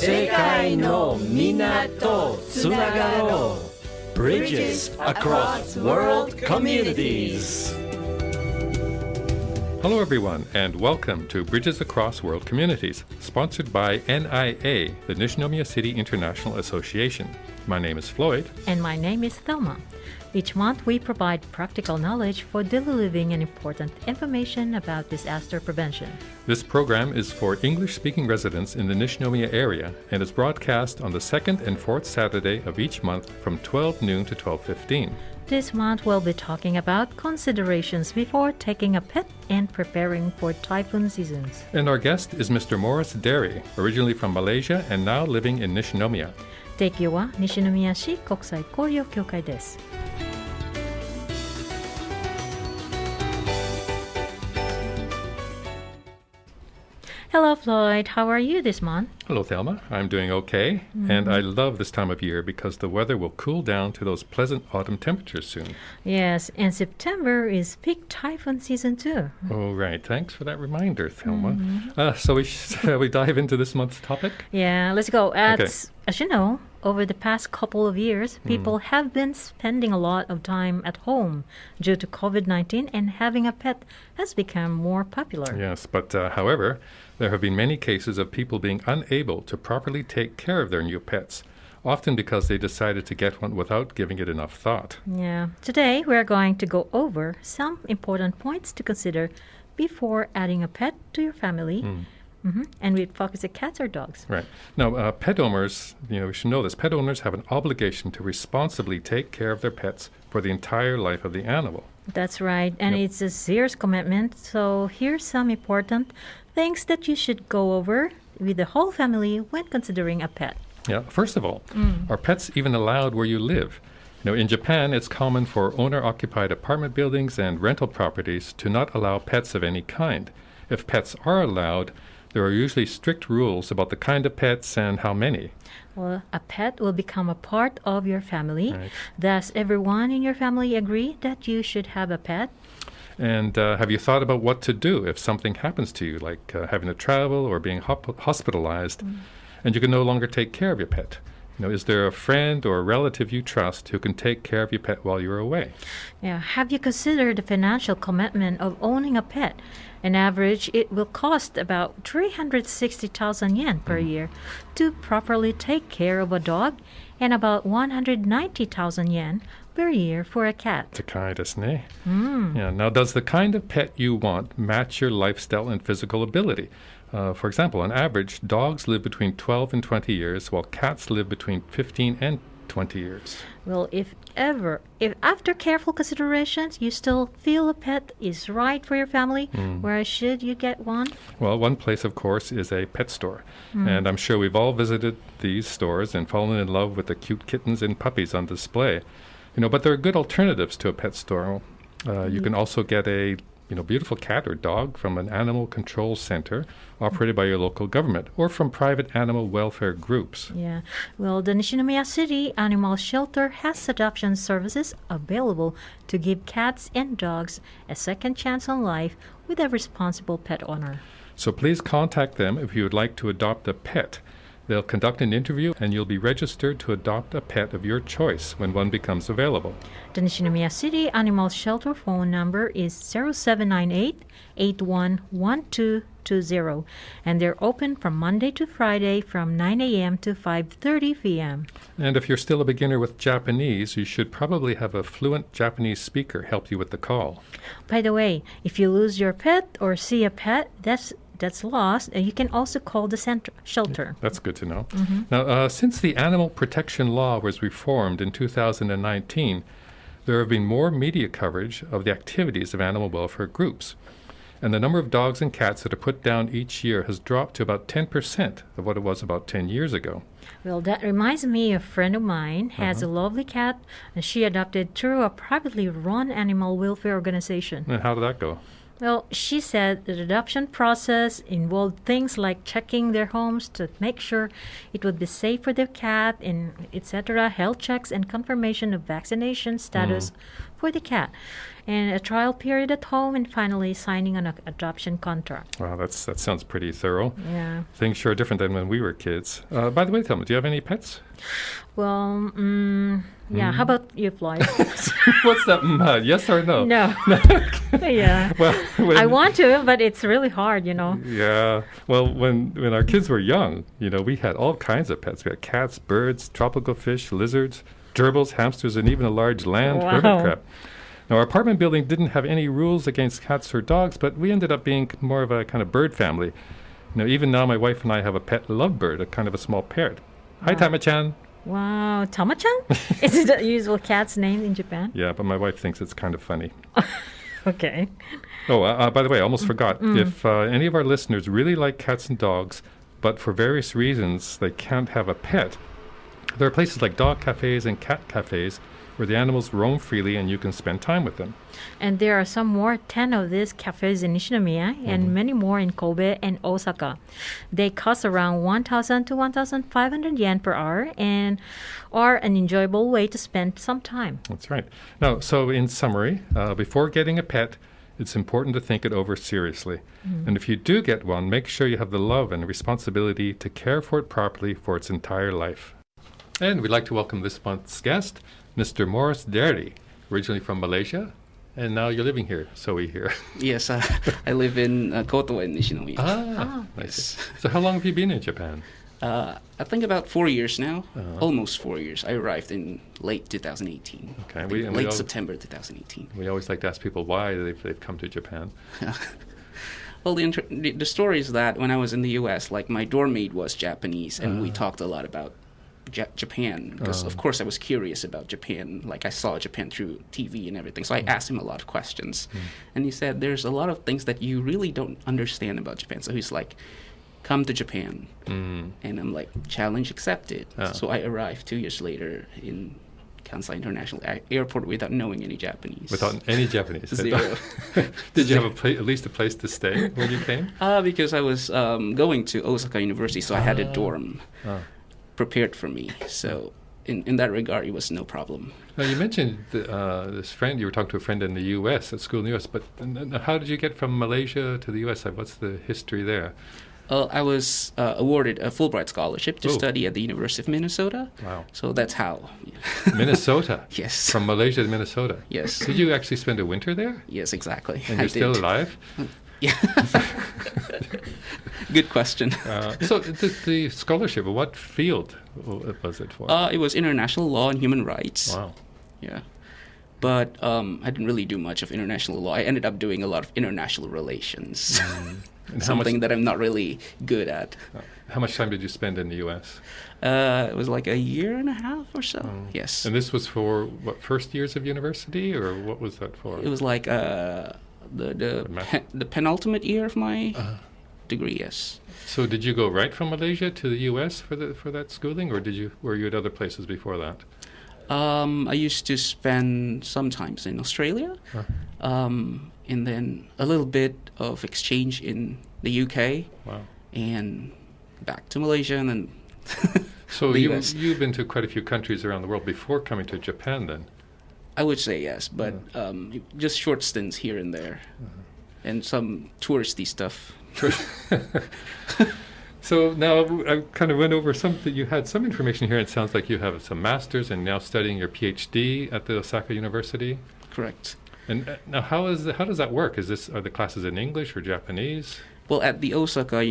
世界のみんなとつながろう Bridges across world communities. Hello everyone and welcome to Bridges Across World Communities, sponsored by NIA, the Nishinomiya City International Association. My name is Floyd. And my name is Thelma. Each month we provide practical knowledge for daily living and important information about disaster prevention. This program is for English-speaking residents in the Nishinomiya area and is broadcast on the second and fourth Saturday of each month from 12 noon to 12:15. This month we'll be talking about considerations before taking a pet and preparing for typhoon seasons. And our guest is Mr. Morris Derry, originally from Malaysia and now living in Nishinomiya. 提供は西宮市国際交流協会です。Hello, Floyd. How are you this month? Hello, Thelma. I'm doing okay. And I love this time of year because the weather will cool down to those pleasant autumn temperatures soon. Yes, and September is peak typhoon season too. Oh, right. Thanks for that reminder, Thelma. So shall we dive into this month's topic? Yeah, let's go. Okay. As you know, over the past couple of years, people have been spending a lot of time at home due to COVID-19, and having a pet has become more popular. Yes, but however, there have been many cases of people being unable to properly take care of their new pets, often because they decided to get one without giving it enough thought. Yeah. Today, we're going to go over some important points to consider before adding a pet to your family. And we focus on cats or dogs. Right. Now, pet owners, we should know this, pet owners have an obligation to responsibly take care of their pets for the entire life of the animal. That's right. And it's a serious commitment. So here's some important things that you should go over with the whole family when considering a pet. Yeah. First of all, are pets even allowed where you live? In Japan, it's common for owner-occupied apartment buildings and rental properties to not allow pets of any kind. If pets are allowed, there are usually strict rules about the kind of pets and how many. Well, a pet will become a part of your family. Right. Does everyone in your family agree that you should have a pet? And have you thought about what to do if something happens to you, like having to travel or being hospitalized, and you can no longer take care of your pet? Is there a friend or a relative you trust who can take care of your pet while you're away? Yeah. Have you considered the financial commitment of owning a pet? On average, it will cost about 360,000 yen per year to properly take care of a dog, and about 190,000 yen per year for a cat. 高いですね. Yeah. Now, does the kind of pet you want match your lifestyle and physical ability? For example, on average, dogs live between 12 and 20 years, while cats live between 15 and 20 years. Well, if after careful considerations you still feel a pet is right for your family, where should you get one? Well, one place, of course, is a pet store. And I'm sure we've all visited these stores and fallen in love with the cute kittens and puppies on display. But there are good alternatives to a pet store. You can also get a beautiful cat or dog from an animal control center operated by your local government or from private animal welfare groups. Yeah. Well, the Nishinomiya City Animal Shelter has adoption services available to give cats and dogs a second chance on life with a responsible pet owner. So please contact them if you would like to adopt a pet. They'll conduct an interview and you'll be registered to adopt a pet of your choice when one becomes available. The Nishinomiya City Animal Shelter phone number is 0798-811220, and they're open from Monday to Friday from 9 a.m. to 5:30 p.m. And if you're still a beginner with Japanese, you should probably have a fluent Japanese speaker help you with the call. By the way, if you lose your pet or see a pet that's lost, you can also call the shelter. That's good to know. Now, since the animal protection law was reformed in 2019, there have been more media coverage of the activities of animal welfare groups. And the number of dogs and cats that are put down each year has dropped to about 10% of what it was about 10 years ago. Well, that reminds me, a friend of mine has a lovely cat, and she adopted through a privately run animal welfare organization. And how did that go? Well, she said the adoption process involved things like checking their homes to make sure it would be safe for their cat, and etc., health checks and confirmation of vaccination status for the cat, and a trial period at home, and finally signing an adoption contract. Wow, that sounds pretty thorough. Yeah. Things sure are different than when we were kids. By the way, tell me, do you have any pets? Well, yeah. How about you, Floyd? What's that? Yes or no? No. Yeah. Well, I want to, but it's really hard, Yeah. Well, when our kids were young, we had all kinds of pets. We had cats, birds, tropical fish, lizards, gerbils, hamsters, and even a large land hermit crab. Now, our apartment building didn't have any rules against cats or dogs, but we ended up being more of a kind of bird family. Even now, my wife and I have a pet lovebird, a kind of a small parrot. Hi, Tama-chan. Wow, Tama-chan? Is it the usual cat's name in Japan? Yeah, but my wife thinks it's kind of funny. Okay. Oh, by the way, I almost forgot. If any of our listeners really like cats and dogs, but for various reasons they can't have a pet, there are places like dog cafes and cat cafes where the animals roam freely and you can spend time with them. And there are some more, 10 of these cafes in Nishinomiya and many more in Kobe and Osaka. They cost around 1,000 to 1,500 yen per hour and are an enjoyable way to spend some time. That's right. Now, so in summary, before getting a pet, it's important to think it over seriously. And if you do get one, make sure you have the love and responsibility to care for it properly for its entire life. And we'd like to welcome this month's guest, Mr. Morris Derry, originally from Malaysia, and now you're living here, so we hear. Yes, I live in Koto in Nishinomiya. Nice. So how long have you been in Japan? I think about 4 years now, almost 4 years. I arrived in late 2018. Okay, late September 2018. We always like to ask people why they've come to Japan. Well, the story is that when I was in the U.S., like my dorm mate was Japanese, and we talked a lot about Japan, because of course I was curious about Japan. Like I saw Japan through TV and everything, so I asked him a lot of questions, and he said there's a lot of things that you really don't understand about Japan. So he's like, come to Japan, and I'm like, challenge accepted. So I arrived 2 years later in Kansai International Airport without knowing any Japanese. Without any Japanese? Zero. Did you have at least a place to stay when you came? Because I was going to Osaka University, so I had a dorm prepared for me. So in that regard, it was no problem. Now, you mentioned this friend, you were talking to a friend in the U.S., at school in the U.S., but how did you get from Malaysia to the U.S.? What's the history there? I was awarded a Fulbright scholarship to study at the University of Minnesota. Wow. So that's how. Minnesota? Yes. From Malaysia to Minnesota? Yes. Did you actually spend a winter there? Yes, exactly. And you're still alive? Yeah. Good question. So the scholarship, what field was it for? It was international law and human rights. Wow. Yeah. But I didn't really do much of international law. I ended up doing a lot of international relations. Something that I'm not really good at. How much time did you spend in the U.S.? It was like a year and a half or so. Yes. And this was for what, first years of university, or what was that for? It was like the penultimate year of my degree. Yes. So did you go right from Malaysia to the U.S. for that schooling, or were you at other places before that? I used to spend some times in Australia, and then a little bit of exchange in the UK. Wow. And back to Malaysia, and then So the US. you've been to quite a few countries around the world before coming to Japan, then? I would say yes, but just short stints here and there, and some touristy stuff. So now I kind of went over you had some information here. It sounds like you have some masters and now studying your PhD at the Osaka University. Correct. And now how does that work? Are the classes in English or Japanese? Well, at the Osaka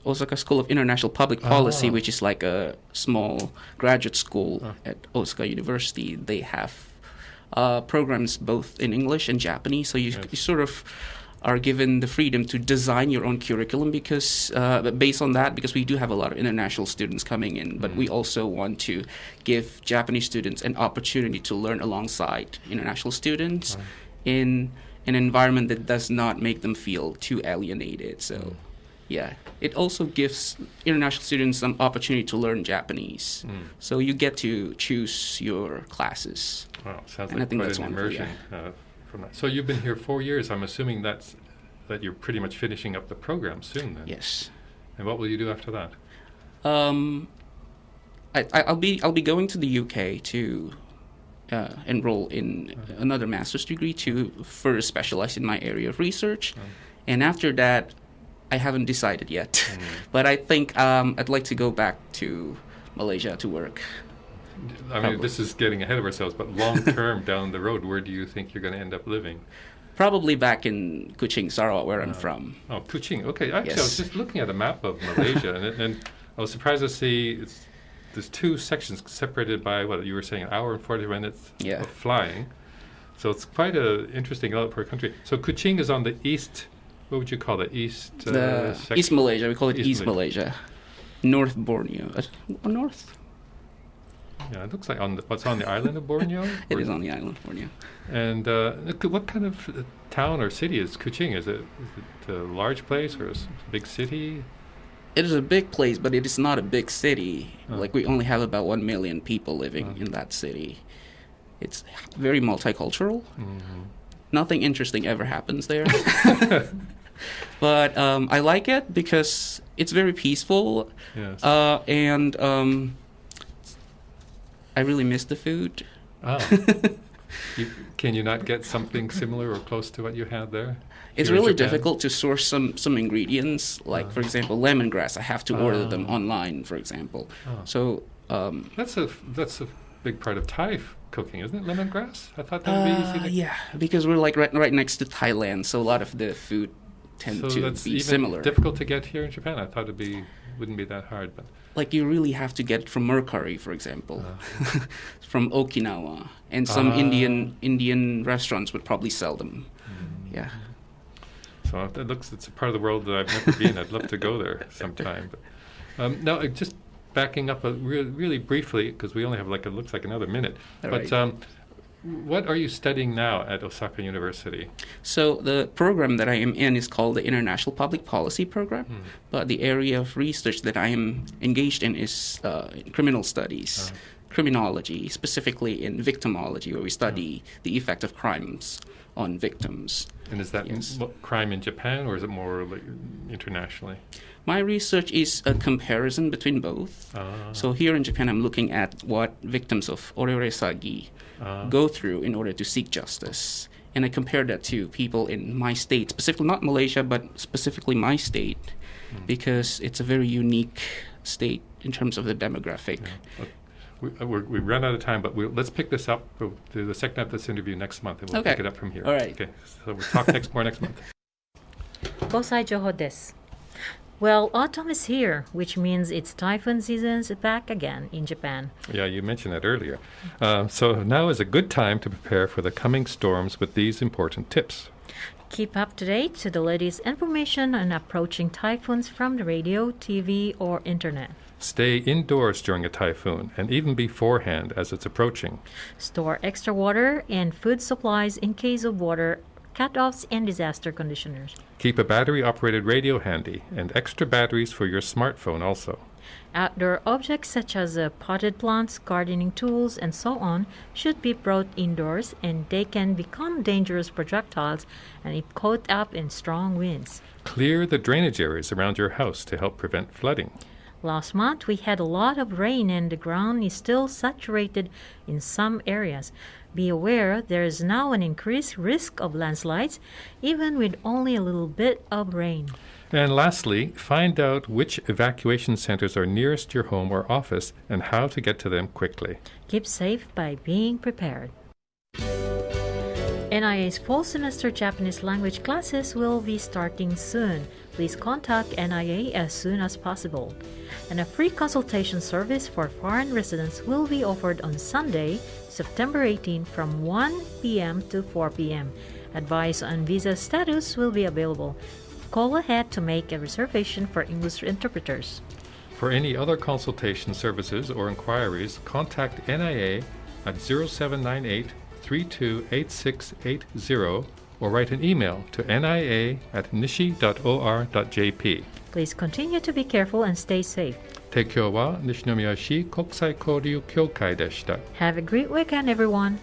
Osaka School of International Public Policy, which is like a small graduate school at Osaka University, they have programs both in English and Japanese. So you sort of are given the freedom to design your own curriculum because based on that, because we do have a lot of international students coming in, but we also want to give Japanese students an opportunity to learn alongside international students in an environment that does not make them feel too alienated. So yeah, it also gives international students some opportunity to learn Japanese. So you get to choose your classes. Wow, sounds and like I think quite that's an immersion. From that. So you've been here 4 years. I'm assuming that you're pretty much finishing up the program soon then. Yes. And what will you do after that? I'll be going to the UK to enroll in another master's degree to further specialize in my area of research. And after that, I haven't decided yet. But I think I'd like to go back to Malaysia to work. I mean, this is getting ahead of ourselves, but long term down the road, where do you think you're going to end up living? Probably back in Kuching, Sarawak, where I'm from. Oh, Kuching. Okay, actually, I was Yes. just looking at a map of Malaysia, and I was surprised to see there's two sections separated by, what you were saying, an hour and 40 minutes Yeah. of flying. So it's quite an interesting outlook for a country. So Kuching is on the east, what would you call it? East section? East Malaysia, we call it East East Malaysia. North Borneo. North? Yeah, it looks like what's on the island of Borneo? It is on the island of Borneo. And what kind of town or city is Kuching? Is it a large place or a big city? It is a big place, but it is not a big city. Like, we only have about 1 million people living in that city. It's very multicultural. Nothing interesting ever happens there. But I like it because it's very peaceful. Yes. And I really miss the food. Oh. Can you not get something similar or close to what you had there? It's here in really Japan? difficult to source some ingredients. Like, for example, lemongrass. I have to order them online, for example. So That's a big part of Thai cooking, isn't it? Lemongrass? I thought that would be easy to... yeah, because we're like right next to Thailand, so a lot of the food tend So to that's be even similar. difficult to get here in Japan. I thought wouldn't be that hard, but Like, you really have to get it from Mercari, for example, from Okinawa, and some Indian restaurants would probably sell them. Yeah. so it's a part of the world that I've never been. I'd love to go there sometime. But now, just backing up really briefly, because we only have it looks like another minute. All But right. what are you studying now at Osaka University? So the program that I am in is called the International Public Policy Program, but the area of research that I am engaged in is criminal studies, criminology, specifically in victimology, where we study the effect of crimes on victims. And is that Yes. crime in Japan, or is it more internationally? My research is a comparison between both. So here in Japan, I'm looking at what victims of oreoresagi go through in order to seek justice. And I compare that to people in my state, specifically not Malaysia, but specifically my state, because it's a very unique state in terms of the demographic. We run out of time, but let's pick this up for the second half of this interview next month, and we'll Okay. pick it up from here. All right. Okay, so we'll talk more next month. 防災情報です。Well, autumn is here, which means it's typhoon season's back again in Japan. Yeah, you mentioned that earlier. So now is a good time to prepare for the coming storms with these important tips. Keep up to date to the latest information on approaching typhoons from the radio, TV, or internet. Stay indoors during a typhoon, and even beforehand as it's approaching. Store extra water and food supplies in case of water cutoffs and disaster conditioners. Keep a battery-operated radio handy, and extra batteries for your smartphone also. Outdoor objects such as potted plants, gardening tools, and so on should be brought indoors, and they can become dangerous projectiles and if caught up in strong winds. Clear the drainage areas around your house to help prevent flooding. Last month, we had a lot of rain and the ground is still saturated in some areas. Be aware there is now an increased risk of landslides, even with only a little bit of rain. And lastly, find out which evacuation centers are nearest your home or office and how to get to them quickly. Keep safe by being prepared. NIA's fall semester Japanese language classes will be starting soon. Please contact NIA as soon as possible. And a free consultation service for foreign residents will be offered on Sunday, September 18 from 1 p.m. to 4 p.m. Advice on visa status will be available. Call ahead to make a reservation for English interpreters. For any other consultation services or inquiries, contact NIA at 0798 328680 or write an email to nia@nishi.or.jp. Please continue to be careful and stay safe. 提供は西宮市国際交流協会でした。 Have a great weekend, everyone.